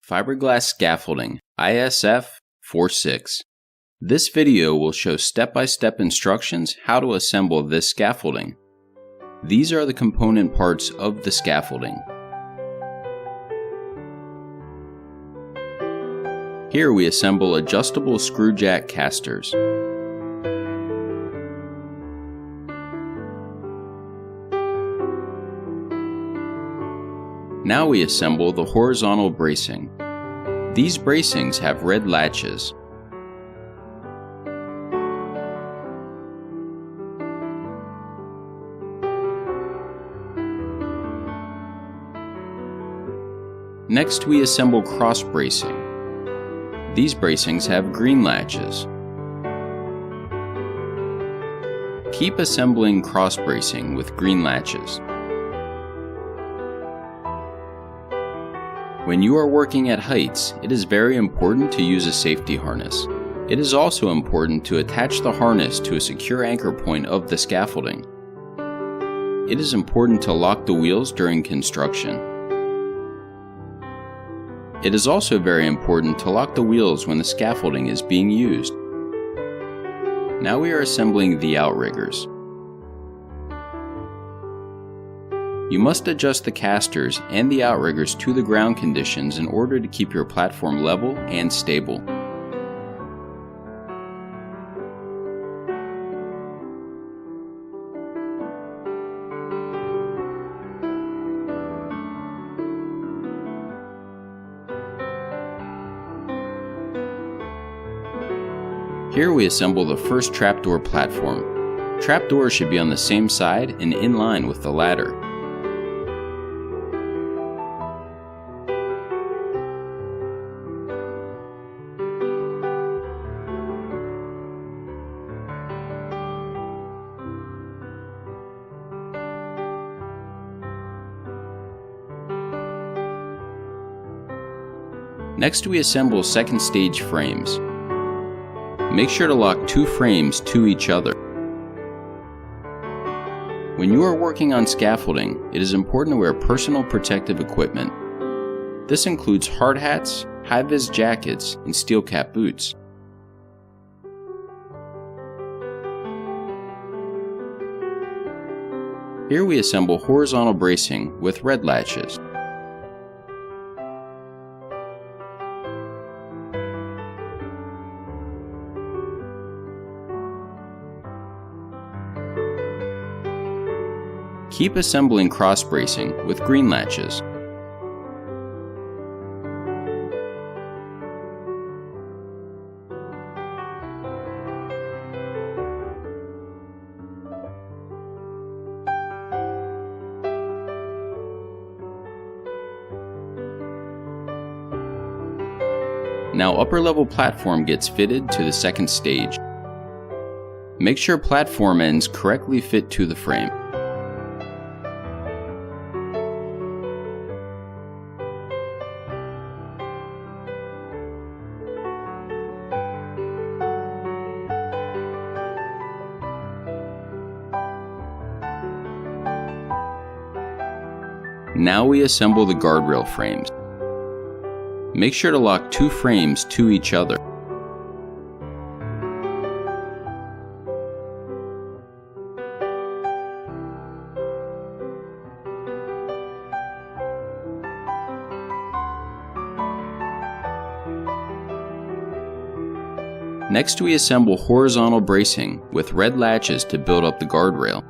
Fiberglass Scaffolding, ISF46. This video will show step-by-step instructions how to assemble this scaffolding. These are the component parts of the scaffolding. Here we assemble adjustable screw jack casters. Now we assemble the horizontal bracing. These bracings have red latches. Next we assemble cross bracing. These bracings have green latches. Keep assembling cross bracing with green latches. When you are working at heights, it is very important to use a safety harness. It is also important to attach the harness to a secure anchor point of the scaffolding. It is important to lock the wheels during construction. It is also very important to lock the wheels when the scaffolding is being used. Now we are assembling the outriggers. You must adjust the casters and the outriggers to the ground conditions in order to keep your platform level and stable. Here we assemble the first trapdoor platform. Trapdoors should be on the same side and in line with the ladder. Next we assemble second stage frames. Make sure to lock two frames to each other. When you are working on scaffolding, it is important to wear personal protective equipment. This includes hard hats, high-vis jackets, and steel cap boots. Here we assemble horizontal bracing with red latches. Keep assembling cross bracing with green latches. Now upper level platform gets fitted to the second stage. Make sure platform ends correctly fit to the frame. Now we assemble the guardrail frames. Make sure to lock two frames to each other. Next we assemble horizontal bracing with red latches to build up the guardrail.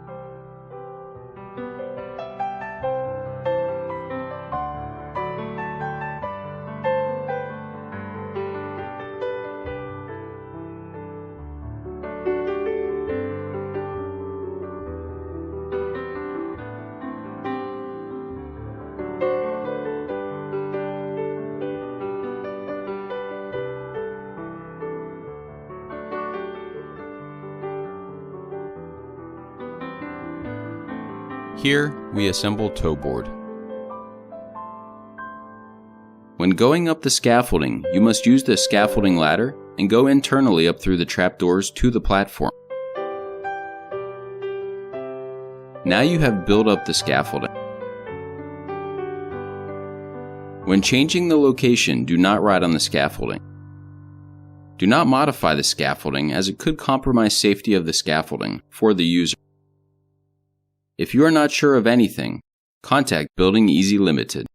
Here, we assemble toe board. When going up the scaffolding, you must use the scaffolding ladder and go internally up through the trapdoors to the platform. Now you have built up the scaffolding. When changing the location, do not ride on the scaffolding. Do not modify the scaffolding as it could compromise safety of the scaffolding for the user. If you are not sure of anything, contact Building Easy Limited.